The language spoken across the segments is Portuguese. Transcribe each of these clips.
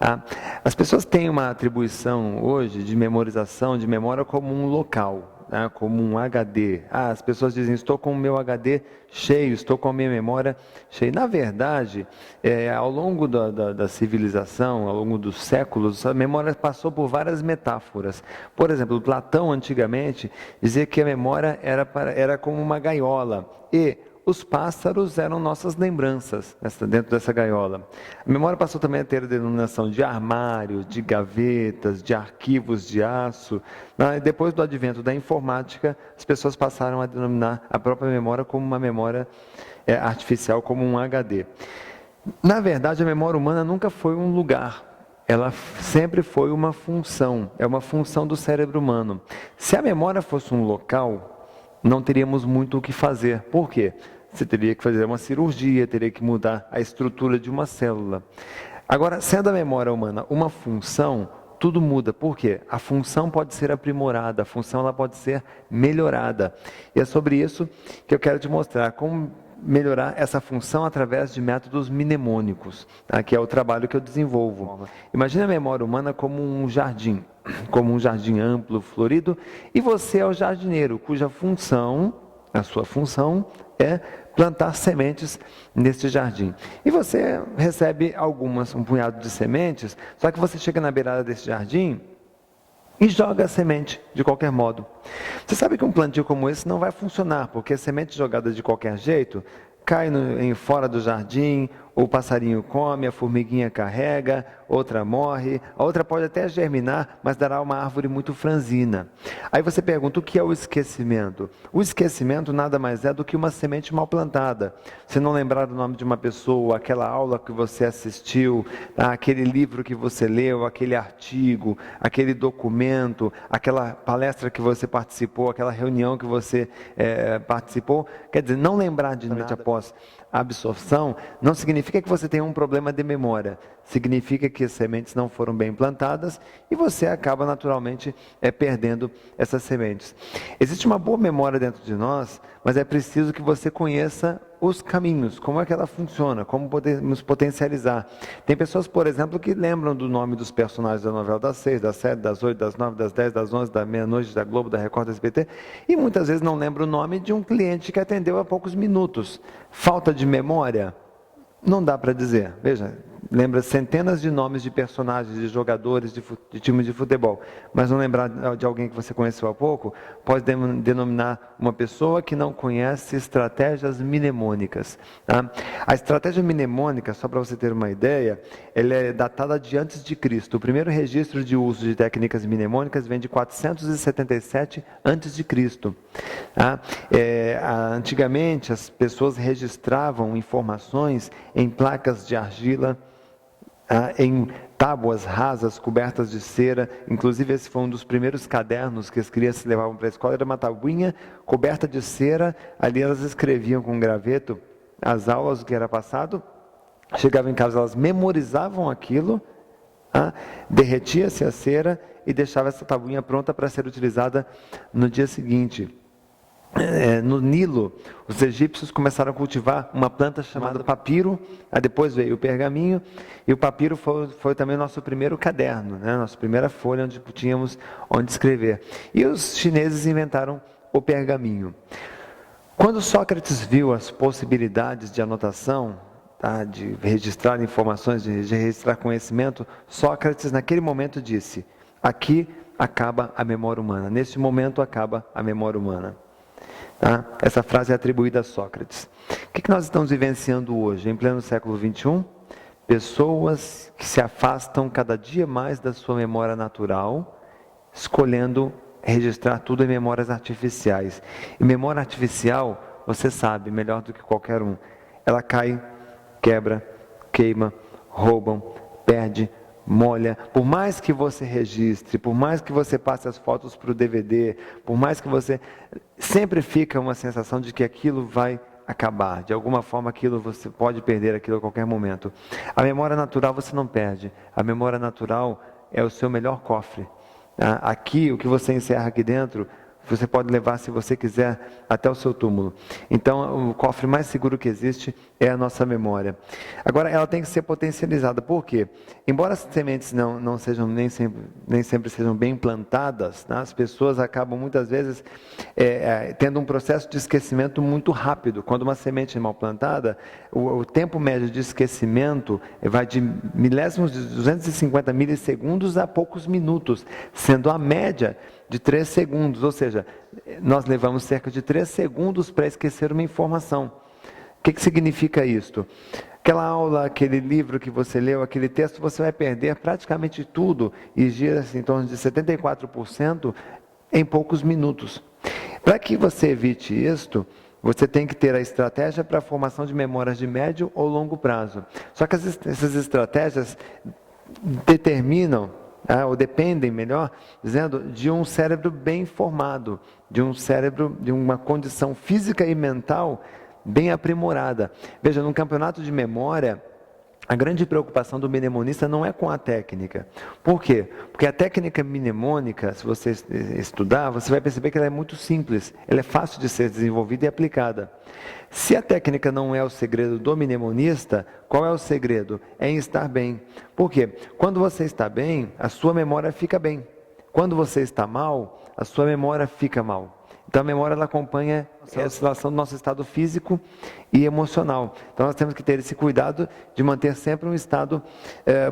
Ah, as pessoas têm uma atribuição hoje de memorização de memória como um local, né, como um HD. As pessoas dizem, estou com o meu HD cheio, estou com a minha memória cheia. Na verdade, ao longo da civilização, ao longo dos séculos, a memória passou por várias metáforas. Por exemplo, Platão, antigamente, dizia que a memória era como uma gaiola e os pássaros eram nossas lembranças dentro dessa gaiola. A memória passou também a ter a denominação de armário, de gavetas, de arquivos de aço. Depois do advento da informática, as pessoas passaram a denominar a própria memória como uma memória artificial, como um HD. Na verdade, a memória humana nunca foi um lugar. Ela sempre foi uma função, é uma função do cérebro humano. Se a memória fosse um local, não teríamos muito o que fazer. Por quê? Você teria que fazer uma cirurgia, teria que mudar a estrutura de uma célula. Agora, sendo a memória humana uma função, tudo muda. Por quê? A função pode ser aprimorada, a função ela pode ser melhorada. E é sobre isso que eu quero te mostrar como melhorar essa função através de métodos mnemônicos, tá? Que é o trabalho que eu desenvolvo. Imagina a memória humana como um jardim amplo, florido, e você é o jardineiro, cuja função, a sua função é plantar sementes neste jardim. E você recebe um punhado de sementes, só que você chega na beirada desse jardim e joga a semente de qualquer modo. Você sabe que um plantio como esse não vai funcionar, porque a semente jogada de qualquer jeito cai fora do jardim, o passarinho come, a formiguinha carrega, outra morre, a outra pode até germinar, mas dará uma árvore muito franzina. Aí você pergunta, o que é o esquecimento? O esquecimento nada mais é do que uma semente mal plantada. Você não lembrar do nome de uma pessoa, aquela aula que você assistiu, aquele livro que você leu, aquele artigo, aquele documento, aquela palestra que você participou, aquela reunião que você participou. Quer dizer, não lembrar de nada após a absorção não significa que você tem um problema de memória, significa que as sementes não foram bem plantadas e você acaba naturalmente perdendo essas sementes. Existe uma boa memória dentro de nós, mas é preciso que você conheça os caminhos, como é que ela funciona, como podemos potencializar. Tem pessoas, por exemplo, que lembram do nome dos personagens da novela das 6, das 7, das 8, das 9, das 10, das 11, da meia-noite, da Globo, da Record, da SBT, e muitas vezes não lembram o nome de um cliente que atendeu há poucos minutos. Falta de memória? Não dá para dizer. Veja, lembra centenas de nomes de personagens, de jogadores de times de futebol, mas não lembrar de alguém que você conheceu há pouco, pode denominar uma pessoa que não conhece estratégias mnemônicas. Tá? A estratégia mnemônica, só para você ter uma ideia, ela é datada de antes de Cristo. O primeiro registro de uso de técnicas mnemônicas vem de 477 antes de Cristo. Tá? Antigamente, as pessoas registravam informações em placas de argila, em tábuas rasas cobertas de cera. Inclusive esse foi um dos primeiros cadernos que as crianças levavam para a escola, era uma tabuinha coberta de cera, ali elas escreviam com graveto as aulas, o que era passado, chegavam em casa, elas memorizavam aquilo, derretia-se a cera e deixava essa tabuinha pronta para ser utilizada no dia seguinte. No Nilo, os egípcios começaram a cultivar uma planta chamada papiro, aí depois veio o pergaminho, e o papiro foi também o nosso primeiro caderno, né? Nossa primeira folha onde tínhamos onde escrever. E os chineses inventaram o pergaminho. Quando Sócrates viu as possibilidades de anotação, de registrar informações, de registrar conhecimento, Sócrates naquele momento disse, aqui acaba a memória humana, nesse momento acaba a memória humana. Essa frase é atribuída a Sócrates. O que nós estamos vivenciando hoje, em pleno século XXI? Pessoas que se afastam cada dia mais da sua memória natural, escolhendo registrar tudo em memórias artificiais. E memória artificial, você sabe, melhor do que qualquer um, ela cai, quebra, queima, roubam, perde, molha. Por mais que você registre, por mais que você passe as fotos para o DVD, por mais que você... sempre fica uma sensação de que aquilo vai acabar. De alguma forma você pode perder aquilo a qualquer momento. A memória natural você não perde. A memória natural é o seu melhor cofre. Aqui, o que você encerra aqui dentro, você pode levar, se você quiser, até o seu túmulo. Então, o cofre mais seguro que existe é a nossa memória. Agora, ela tem que ser potencializada. Por quê? Embora as sementes não sejam nem sempre sejam bem plantadas, né, as pessoas acabam muitas vezes tendo um processo de esquecimento muito rápido. Quando uma semente é mal plantada, o tempo médio de esquecimento vai de milésimos de 250 milissegundos a poucos minutos, sendo a média de 3 segundos, ou seja, nós levamos cerca de 3 segundos para esquecer uma informação. O que significa isto? Aquela aula, aquele livro que você leu, aquele texto, você vai perder praticamente tudo e gira-se em torno de 74% em poucos minutos. Para que você evite isto, você tem que ter a estratégia para a formação de memórias de médio ou longo prazo. Só que essas estratégias determinam, ou dependem, melhor dizendo, de um cérebro bem formado, de um cérebro, de uma condição física e mental bem aprimorada. Veja, num campeonato de memória, a grande preocupação do mnemonista não é com a técnica. Por quê? Porque a técnica mnemônica, se você estudar, você vai perceber que ela é muito simples, ela é fácil de ser desenvolvida e aplicada. Se a técnica não é o segredo do mnemonista, qual é o segredo? É em estar bem. Por quê? Quando você está bem, a sua memória fica bem. Quando você está mal, a sua memória fica mal. Então a memória ela acompanha a oscilação do nosso estado físico e emocional. Então nós temos que ter esse cuidado de manter sempre um estado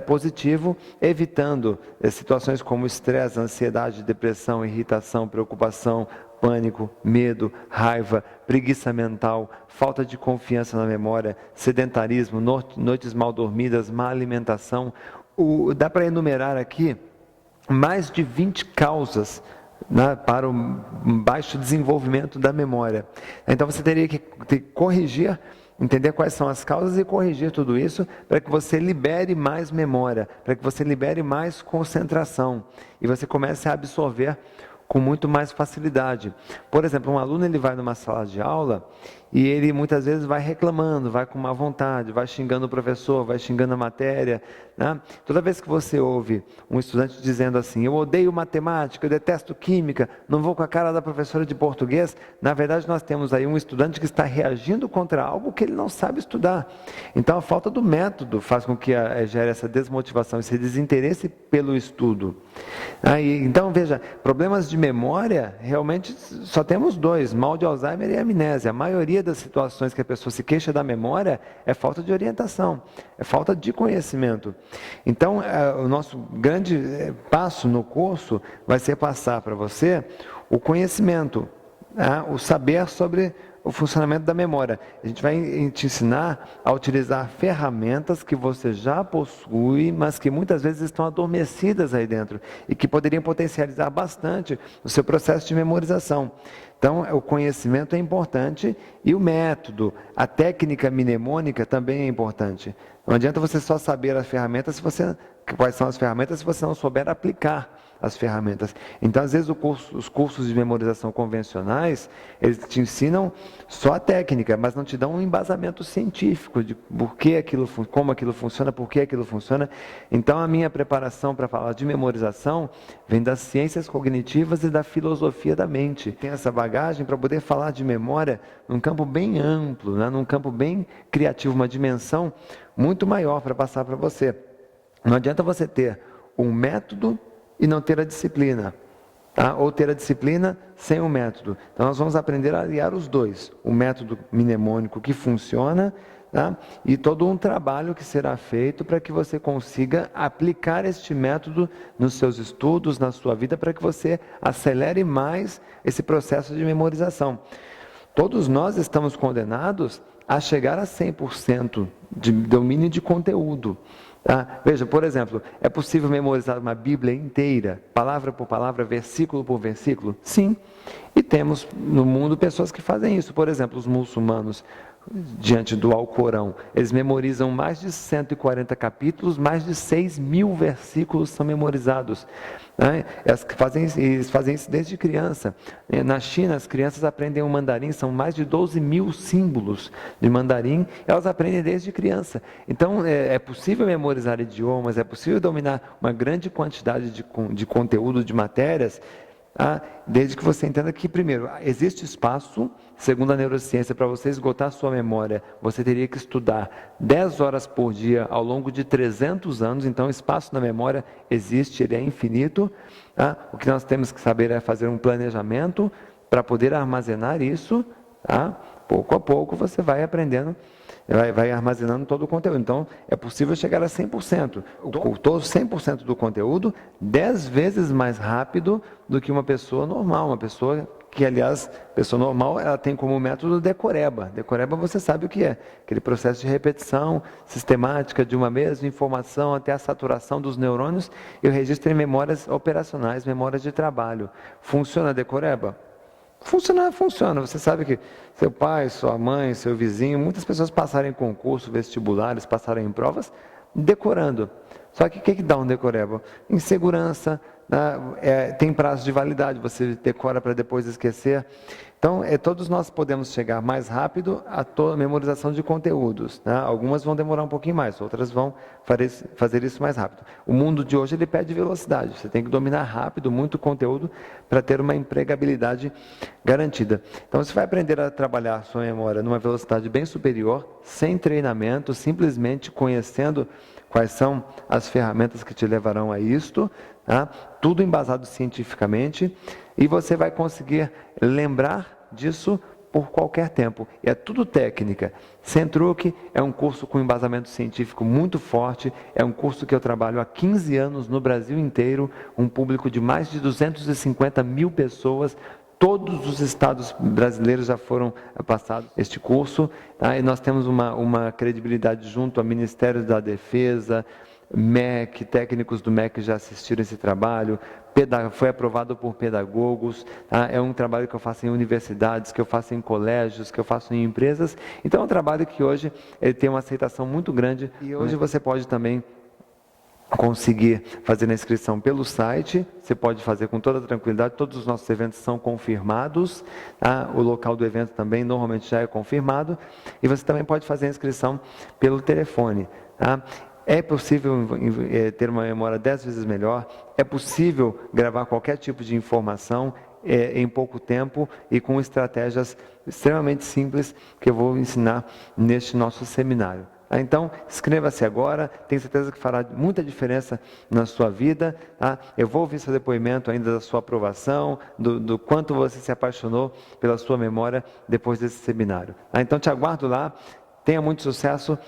positivo, evitando situações como estresse, ansiedade, depressão, irritação, preocupação, pânico, medo, raiva, preguiça mental, falta de confiança na memória, sedentarismo, noites mal dormidas, má alimentação. Dá para enumerar aqui mais de 20 causas para o baixo desenvolvimento da memória. Então você teria que corrigir, entender quais são as causas e corrigir tudo isso para que você libere mais memória, para que você libere mais concentração e você comece a absorver com muito mais facilidade. Por exemplo, um aluno ele vai numa sala de aula e ele muitas vezes vai reclamando, vai com má vontade, vai xingando o professor, vai xingando a matéria, né? Toda vez que você ouve um estudante dizendo assim, eu odeio matemática, eu detesto química, não vou com a cara da professora de português, na verdade nós temos aí um estudante que está reagindo contra algo que ele não sabe estudar. Então a falta do método faz com que gere essa desmotivação, esse desinteresse pelo estudo. Então veja, problemas de memória, realmente só temos 2, mal de Alzheimer e amnésia. A maioria das situações que a pessoa se queixa da memória é falta de orientação, é falta de conhecimento. Então, o nosso grande passo no curso vai ser passar para você o conhecimento, o saber sobre o funcionamento da memória. A gente vai te ensinar a utilizar ferramentas que você já possui, mas que muitas vezes estão adormecidas aí dentro e que poderiam potencializar bastante o seu processo de memorização. Então, o conhecimento é importante e o método, a técnica mnemônica também é importante. Não adianta você só saber as ferramentas quais são as ferramentas se você não souber aplicar as ferramentas. Então, às vezes, os cursos de memorização convencionais, eles te ensinam só a técnica, mas não te dão um embasamento científico de como aquilo funciona, por que aquilo funciona. Então, a minha preparação para falar de memorização vem das ciências cognitivas e da filosofia da mente. Tem essa bagagem para poder falar de memória num campo bem amplo, né? Num campo bem criativo, uma dimensão muito maior para passar para você. Não adianta você ter um método e não ter a disciplina, tá? Ou ter a disciplina sem o método. Então nós vamos aprender a aliar os dois, o método mnemônico que funciona, tá? E todo um trabalho que será feito para que você consiga aplicar este método nos seus estudos, na sua vida, para que você acelere mais esse processo de memorização. Todos nós estamos condenados a chegar a 100% de domínio de conteúdo. Tá? Veja, por exemplo, é possível memorizar uma Bíblia inteira, palavra por palavra, versículo por versículo? Sim. E temos no mundo pessoas que fazem isso. Por exemplo, os muçulmanos, diante do Alcorão, eles memorizam mais de 140 capítulos, mais de 6.000 versículos são memorizados. Né? Eles fazem isso desde criança. Na China, as crianças aprendem o mandarim, são mais de 12.000 símbolos de mandarim, elas aprendem desde criança. Então, é possível memorizar idiomas, é possível dominar uma grande quantidade de conteúdo, de matérias, desde que você entenda que, primeiro, existe espaço, segundo a neurociência, para você esgotar a sua memória, você teria que estudar 10 horas por dia ao longo de 300 anos, então espaço na memória existe, ele é infinito. O que nós temos que saber é fazer um planejamento para poder armazenar isso. Pouco a pouco você vai aprendendo, vai armazenando todo o conteúdo. Então, é possível chegar a 100%. Todo 100% do conteúdo, 10 vezes mais rápido do que uma pessoa normal. Uma pessoa que, aliás, pessoa normal, ela tem como método decoreba. Decoreba você sabe o que é. Aquele processo de repetição sistemática de uma mesma informação até a saturação dos neurônios e o registro em memórias operacionais, memórias de trabalho. Funciona a decoreba? Funciona. Você sabe que seu pai, sua mãe, seu vizinho, muitas pessoas passaram em concurso, vestibulares, passaram em provas, decorando. Só que o que dá um decoreba? Insegurança, tem prazo de validade, você decora para depois esquecer. Então, todos nós podemos chegar mais rápido à memorização de conteúdos. Algumas vão demorar um pouquinho mais, outras vão fazer isso mais rápido. O mundo de hoje ele pede velocidade, você tem que dominar rápido, muito conteúdo, para ter uma empregabilidade garantida. Então, você vai aprender a trabalhar sua memória numa velocidade bem superior, sem treinamento, simplesmente conhecendo quais são as ferramentas que te levarão a isto, tudo embasado cientificamente, e você vai conseguir lembrar disso por qualquer tempo. E é tudo técnica. Sem truque, é um curso com embasamento científico muito forte, é um curso que eu trabalho há 15 anos no Brasil inteiro, um público de mais de 250 mil pessoas, todos os estados brasileiros já foram passados este curso, e nós temos uma credibilidade junto ao Ministério da Defesa, MEC, técnicos do MEC já assistiram esse trabalho, foi aprovado por pedagogos, é um trabalho que eu faço em universidades, que eu faço em colégios, que eu faço em empresas, então é um trabalho que hoje ele tem uma aceitação muito grande, e hoje você pode também conseguir fazer a inscrição pelo site, você pode fazer com toda tranquilidade, todos os nossos eventos são confirmados, o local do evento também normalmente já é confirmado, e você também pode fazer a inscrição pelo telefone. É possível ter uma memória 10 vezes melhor, é possível gravar qualquer tipo de informação em pouco tempo e com estratégias extremamente simples que eu vou ensinar neste nosso seminário. Então, inscreva-se agora, tenho certeza que fará muita diferença na sua vida. Eu vou ouvir seu depoimento ainda da sua aprovação, do quanto você se apaixonou pela sua memória depois desse seminário. Então, te aguardo lá, tenha muito sucesso.